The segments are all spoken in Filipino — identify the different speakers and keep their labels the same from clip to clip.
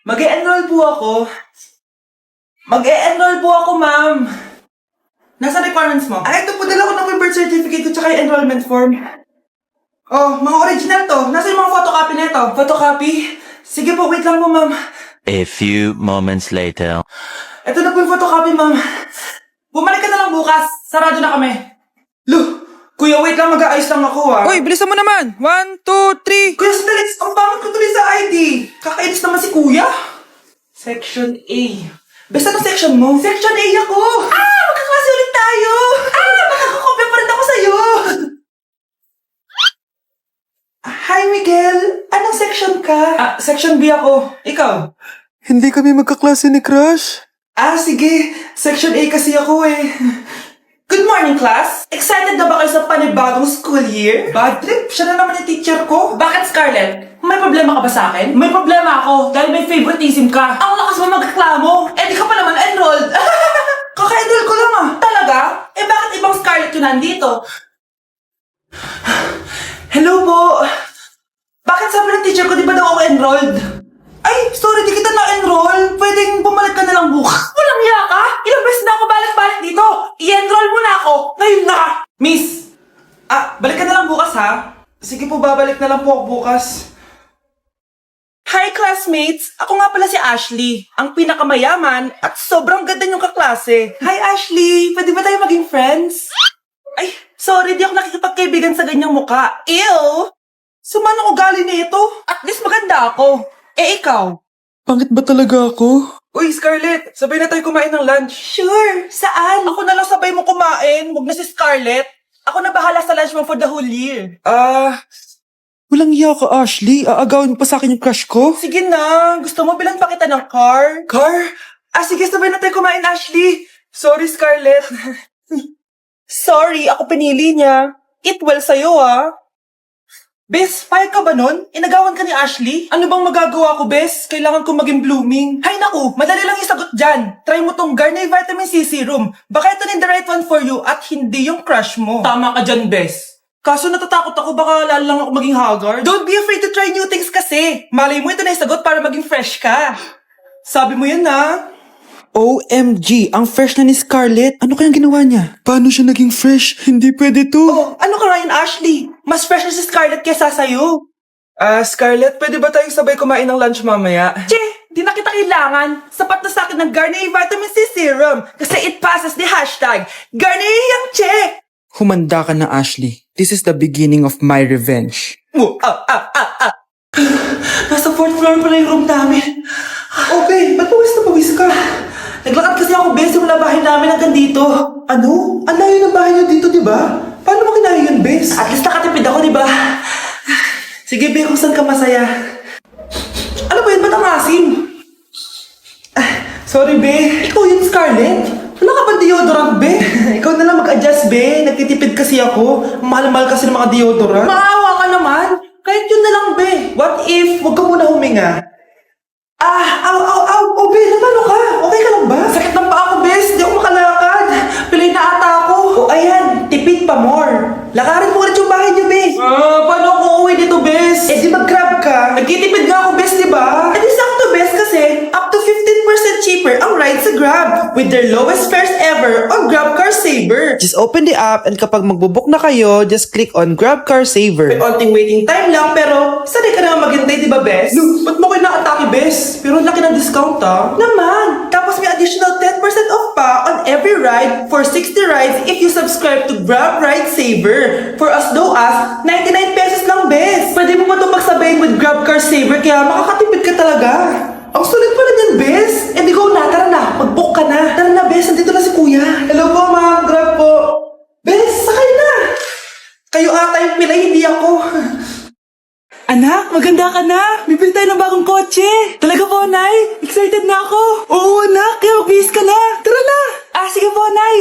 Speaker 1: Mag-e-enroll po ako. Ma'am. Nasa requirements mo? Ito po, dala ko ng birth certificate ko tsaka yung enrollment form. Oh, mga original to. Nasa yung mga photocopy nito? Photocopy? Sige po, wait lang po, ma'am.
Speaker 2: A few moments later.
Speaker 1: Ito na po yung photocopy, ma'am. Bumalik ka na lang bukas. Sarado na kami. Lo, kuya, wait lang. Mag-aayos lang ako, ah.
Speaker 3: Uy, bilisan mo naman! 1, 2, 3!
Speaker 1: Kuya, sandali. Ang pangit ko tuloy sa ID. Kakainis naman si kuya. Section A. Basta ng section mo? Section A ako! Magkaklase ulit tayo! Makakakopya pa rin ako sa'yo! Hi, Miguel! Anong section ka? Section B ako. Ikaw?
Speaker 3: Hindi kami magkaklase ni Crush.
Speaker 1: Sige. Section A kasi ako eh. Good morning, class! Excited na ba kayo sa panibagong school year? Bad trip? Siya na naman yung teacher ko. Bakit, Scarlett? May problema ka ba sa akin? May problema ako dahil may favoritism ka. Ang lakas mo magreklamo. Di ka pa naman enrolled. Kaka-enroll ko lang ah. Talaga? Bakit ibang Scarlett yun nandito? Hello po. Bakit sabi ng teacher ko di ba daw ako enrolled? Ay, sorry, di kita na-enroll. Pwedeng bumalik ka na lang bukas. Walang hiya ka? Ilang beses na ako balik-balik dito. I-enroll mo na ako. Ngayon na. Miss, balik ka na lang bukas ha. Sige po, babalik na lang po ako bukas. Hi classmates! Ako nga pala si Ashley, ang pinakamayaman at sobrang ganda niyong kaklase. Hi Ashley! Pwede ba tayo maging friends? Ay, sorry, di ako nakikipagkaibigan sa ganyang muka. Ew! Sumanong ugali nito? At least maganda ako. Ikaw?
Speaker 3: Pangit ba talaga ako?
Speaker 1: Uy, Scarlett, sabay na tayo kumain ng lunch. Sure, saan? Ako na lang sabay mo kumain, huwag na si Scarlett. Ako na bahala sa lunch mo for the whole year.
Speaker 3: Walang iya ka, Ashley. Aagawin mo pa sa akin yung crush ko?
Speaker 1: Sige na, gusto mo bilan pa kita ng car? Car? Sige, sabay na tayo kumain, Ashley. Sorry, Scarlett. Sorry, ako pinili niya. Eat well sa'yo, Bes, payag ka ba nun? Inagawan ka ni Ashley? Ano bang magagawa ko, Bes? Kailangan ko maging blooming. Hay naku, madali lang yung sagot dyan. Try mo tong Garnier Vitamin C Serum. Baka ito na the right one for you at hindi yung crush mo. Tama ka dyan, Bes. Kaso natatakot ako, baka lalo lang ako maging haggard. Don't be afraid to try new things kasi. Malay mo ito na yung sagot para maging fresh ka. Sabi mo yan,
Speaker 3: OMG, ang fresh na ni Scarlett. Ano kayang ginawa niya? Paano siya naging fresh? Hindi pwede to.
Speaker 1: Ano ka Ryan Ashley? Mas fresh na si Scarlett kesa sa'yo. Scarlett, pwede ba tayong sabay kumain ng lunch mamaya? Che, di na kita kailangan. Sapat na sa akin ng Garnier Vitamin C Serum. Kasi it passes the hashtag Garnier yang che.
Speaker 3: Humanda ka na, Ashley. This is the beginning of my revenge.
Speaker 1: Nasa 4th floor pala yung room namin. Babe, ba't pawis na pawis ka? Naglakad kasi ako, Bes, mula bahay namin hanggang dito. Ano? Ang layo ng bahay niyo dito, di ba? Paano mo kinaya yun, Bes? At least nakatipid ako, di ba? Sige, Be, kung saan ka masaya. Ano ba yun? Ba't ang asim? Sorry, Be. Ikaw yun, Scarlett. Wala ka ba deodorant, Be? Ikaw na lang mag-adjust, Be. Nagtitipid kasi ako. Mahal-mahal kasi ng mga deodorant. Maawa ka naman. Kahit yun na lang, Be. What if, wag ka muna huminga? Be, natalo ka? Okay ka lang ba? Sakit ng paa ko, Bes. Di ako makalakad. Pilay na ata ako. Ayan. Tipid pa more. Lakarin mo ulit yung bahay niyo, Bes. Paano ako uuwi dito, Bes? Di mag-grab ka. Nagtitipid nga ako, Bes, di ba? Di sakto, Bes, kasi up to 15% cheaper ang ride sa Grab with their lowest fares ever on GrabCar Saver.
Speaker 3: Just open the app and kapag magbubook na kayo, just click on Grab Car Saver.
Speaker 1: May onting waiting time lang, pero sanay ka naman maghintay, di ba, Bes? Ba't mo kayo nakatake, Bes? Pero laki ng discount, Naman! Tapos may additional 10% off pa on every ride for 60 rides if you subscribe to Grab Ride Saver for as low as 99 pesos lang, Bes. Pwede mo ba ito pagsabayin with Grab Car Saver kaya makakatipid ka talaga. Ang sulit pala niyan, Bes. Di go na, tara na. Mag-book ka na. Tara na, Bes. Nandito na si Kuya. Hello po, ma'am. Grab po. Bes, sakay na. Kayo ata yung pilay, hindi ako. Anak, maganda ka na. Bibili tayo ng bagong kotse. Talaga po, Nay? Excited na ako. Oo, anak. Kaya magbihis ka na. Tara na. Sige po, Nay.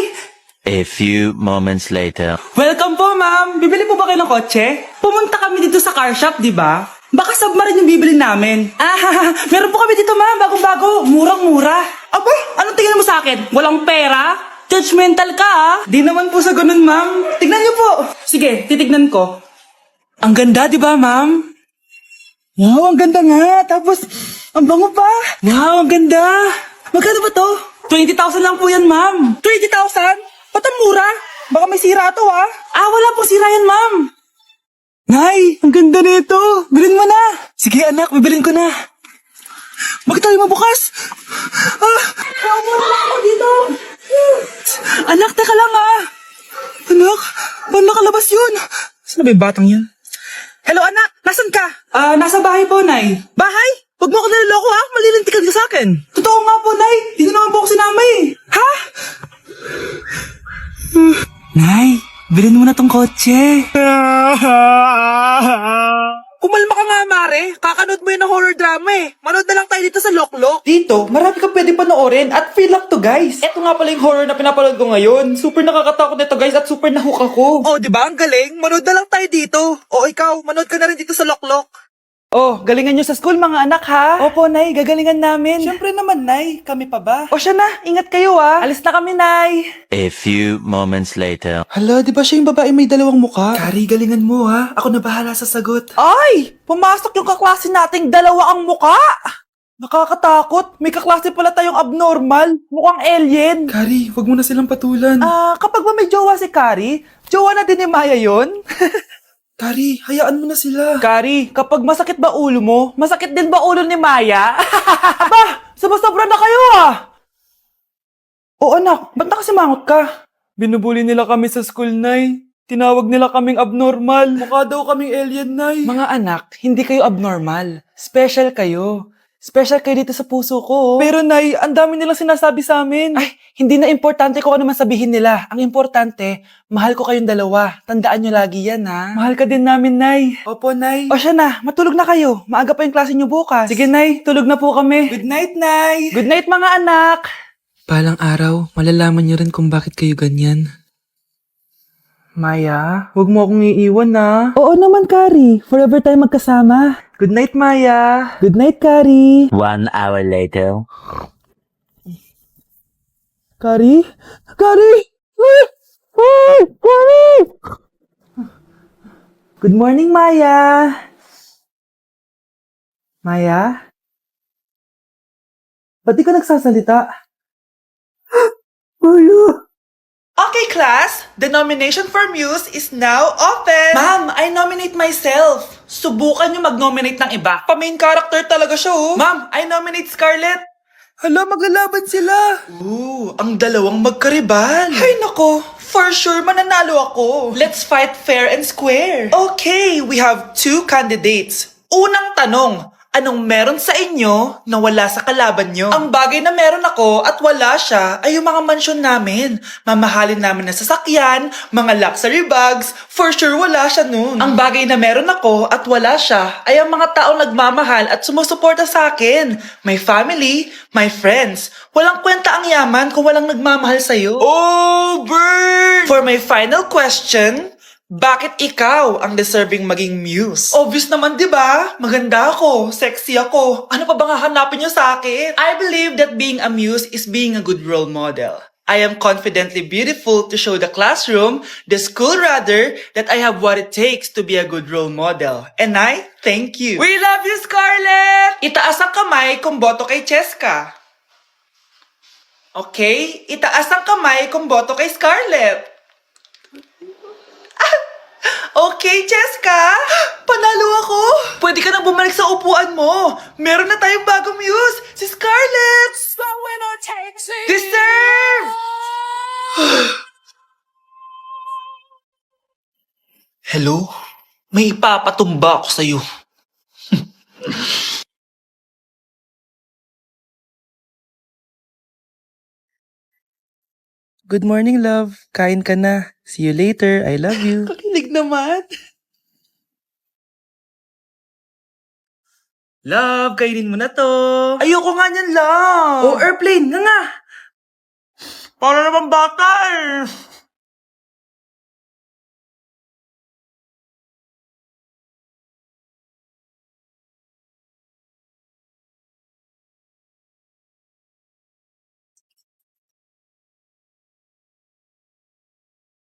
Speaker 2: A few moments later.
Speaker 1: Welcome po, ma'am. Bibili po ba kayo ng kotse? Pumunta kami dito sa car shop, di ba? Baka submarine yung bibili namin. Meron po kami dito, ma'am. Bagong-bago. Murang-mura. Aba, anong tingin mo sa akin? Walang pera? Judgmental ka, Di naman po sa ganun, ma'am. Tignan niyo po. Sige, titignan ko. Ang ganda, di ba, ma'am? Wow, ang ganda nga. Tapos, Ang bango pa! Wow, ang ganda! Magkano ba to? 20,000 lang po yan, ma'am. 20,000? Ba't ang mura? Baka may sira to, ah. Wala pong sira yan, ma'am. Nay, ang ganda nito. Bilhin mo na. Sige, anak, bibilin ko na. Bakit tayo mabukas? Umura lang ako dito. Anak, teka lang, ah. Anak, paano nakalabas yun? Saan na ba yung batang yan? Hello, anak. Nasaan ka? Nasa bahay po, Nay. Bahay? Huwag mo ako naloloko, ha? Malilintikan ka sa akin. Totoo nga po, Nay. Hindi naman po ako sinama, eh. Ha? Nay, bilhin mo na tong kotse. Kumalma ka nga, Mare. Kakanood mo yun ng horror drama, eh. Manood na lang tayo dito sa Loklok. Dito, marami ka pwede panoorin at free lang to, guys. Eto nga pala yung horror na pinapanood ko ngayon. Super nakakatakot nito, guys, at super nahook ako. Oh, di ba? Ang galing. Manood na lang tayo dito. O ikaw, manood ka na rin dito sa Loklok. Oh, galingan nyo sa school, mga anak, ha? Opo, Nay. Gagalingan namin. Siyempre naman, Nay. Kami pa ba? O siya na. Ingat kayo, ha? Alis na kami, Nay.
Speaker 2: A few moments later.
Speaker 3: Hala, di ba siya yung babae may dalawang muka?
Speaker 1: Kari, galingan mo, ha? Ako na bahala sa sagot. Ay! Pumasok yung kaklase nating dalawa ang muka! Nakakatakot. May kaklase pala tayong abnormal. Mukhang alien.
Speaker 3: Kari, wag mo na silang patulan.
Speaker 1: Kapag ba may jowa si Kari, jowa na din ni Maya yun?
Speaker 3: Kari, hayaan mo na sila.
Speaker 1: Kari, kapag masakit ba ulo mo, masakit din ba ulo ni Maya? Aba, sobra na kayo, ah! O anak, ba't nakasimangot ka? Binubuli nila kami sa school, Nay. Tinawag nila kaming abnormal. Mukha daw kaming alien, Nay. Mga anak, hindi kayo abnormal. Special kayo. Special kayo dito sa puso ko. Pero Nay, ang dami nilang sinasabi sa amin. Ay, hindi na importante kung ano man sabihin nila. Ang importante, mahal ko kayong dalawa. Tandaan nyo lagi yan, ha? Mahal ka din namin, Nay. Opo, Nay. O siya na, matulog na kayo. Maaga pa yung klase nyo bukas. Sige, Nay, tulog na po kami. Good night, Nay. Good night, mga anak.
Speaker 3: Palang araw, malalaman niyo rin kung bakit kayo ganyan.
Speaker 1: Maya, huwag mo akong iiwan, na. Oo naman, Kari. Forever tayo magkasama. Good night, Maya. Good night, Kari.
Speaker 2: 1 hour later.
Speaker 1: Kari? Kari! Kari! Good morning, Maya. Maya? Ba't di ka nagsasalita? Maya! Okay, class. The nomination for Muse is now open. Ma'am, I nominate myself. Subukan nyo mag-nominate ng iba. Pa-main character talaga siya, oh. Ma'am, I nominate Scarlett. Hala, maglalaban sila. Ooh, ang dalawang magkaribal. Ay, nako. For sure, mananalo ako. Let's fight fair and square. Okay, we have 2 candidates. Unang tanong, anong meron sa inyo na wala sa kalaban nyo? Ang bagay na meron ako at wala siya ay yung mga mansyon namin. Mamahalin namin na sasakyan, mga luxury bags, for sure wala siya nun. Ang bagay na meron ako at wala siya ay ang mga taong nagmamahal at sumusuporta sa akin. My family, my friends. Walang kwenta ang yaman kung walang nagmamahal sa'yo. Oh, burn! For my final question, bakit ikaw ang deserving maging muse? Obvious naman, di ba? Maganda ako, sexy ako. Ano pa bang hahanapin niyo sa akin? I believe that being a muse is being a good role model. I am confidently beautiful to show the classroom, the school rather, that I have what it takes to be a good role model. And I thank you. We love you, Scarlett! Itaas ang kamay kung boto kay Cheska. Okay? Itaas ang kamay kung boto kay Scarlett. Okay, Cheska! Panalo ako! Pwede ka nang bumalik sa upuan mo! Meron na tayong bagong muse! Si Scarlett! Deserve! Hello? May ipapatumba ako sa'yo. Good morning, love. Kain ka na. See you later. I love you. Kakilig naman. Love, kainin mo na to. Ayoko nga niyan, love. Oh, airplane. Nga. Para naman bata eh.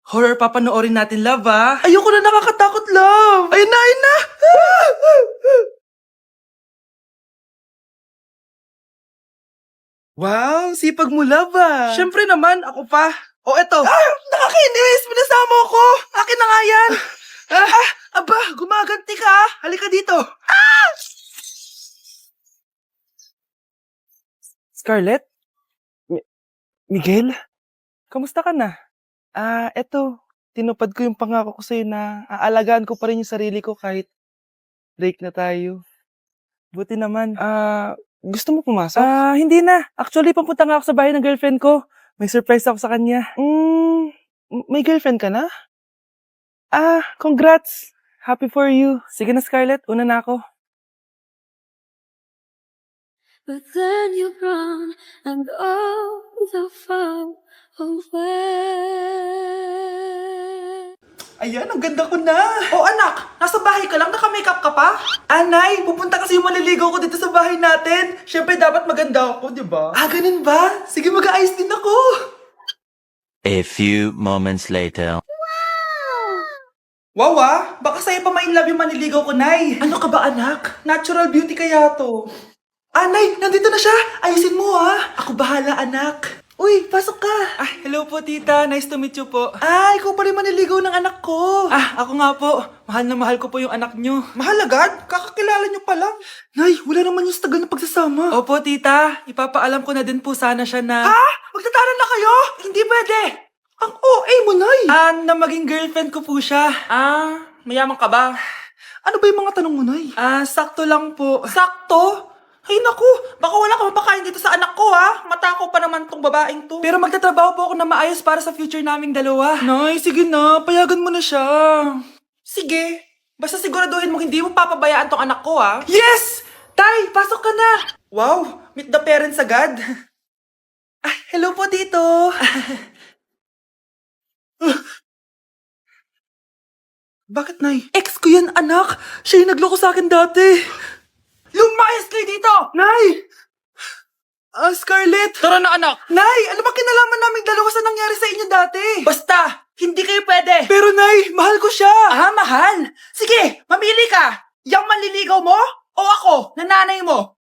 Speaker 1: Horror papanoorin natin, love, ah. Ayoko na, nakakatakot, love. Ayun na, ayun na.
Speaker 3: Wow, sipag mo, love ah.
Speaker 1: Siyempre naman, ako pa. O eto. Ah! Nakakainis! Minasama ako! Akin na nga yan! Aba, gumaganti ka ah. Halika dito.
Speaker 3: Scarlett? Miguel? Kamusta ka na? Eto, tinupad ko yung pangako ko sa'yo na aalagaan ko pa rin yung sarili ko kahit break na tayo. Buti naman. Gusto mo pumasok? Hindi na. Actually, papunta nga ako sa bahay ng girlfriend ko. May surprise ako sa kanya. May girlfriend ka na? Congrats. Happy for you. Sige na, Scarlett. Una na ako.
Speaker 4: But then you run and go so far away.
Speaker 1: Ayan, ang ganda ko na. Oh anak, nasa bahay ka lang, naka-makeup ka pa? Anay, pupunta kasi yung maliligaw ko dito sa bahay natin. Siyempre dapat maganda ako, di ba? Ganun ba? Sige, mag-aayos din ako.
Speaker 2: A few moments later.
Speaker 1: Wow baka sa'yo pa ma-inlove yung maniligaw ko, Nay. Ano ka ba anak? Natural beauty kaya to. Nay, nandito na siya. Ayusin mo Ako bahala anak. Uy, pasok ka. Hello po tita. Nice to meet you po. Ikaw pa rin maniligaw ng anak ko. Ako nga po. Mahal na mahal ko po yung anak nyo. Mahal agad? Kakakilala nyo pa lang. Nay, wala naman yung tagal na pagsasama. Opo tita. Ipapaalam ko na din po sana siya na... Magtatanan na kayo? Hindi pwede. Ang OA mo, Nay. Na maging girlfriend ko po siya. Mayaman ka ba? Ano ba yung mga tanong mo, Nay? Sakto lang po. Sakto? Ay naku, baka wala ka mapakain dito sa anak ko Matakaw pa naman tong babaeng to. Pero magtatrabaho po ako na maayos para sa future naming dalawa. Nay, sige na, payagan mo na siya. Sige, basta siguraduhin mo hindi mo papabayaan tong anak ko Yes! Tay, pasok ka na. Wow, meet the parents agad. Hello po tito. Bakit, Nay? Ex ko yan, anak. Siya yung nagloko sa akin dati. Lumayas kayo dito! Nay! Scarlett! Tara na, anak! Nay, ano ba kinalaman naming dalawa sa nangyari sa inyo dati? Basta, hindi kayo pwede. Pero, Nay, mahal ko siya. Mahal? Sige, mamili ka. Yang manliligaw mo o ako, nananay mo?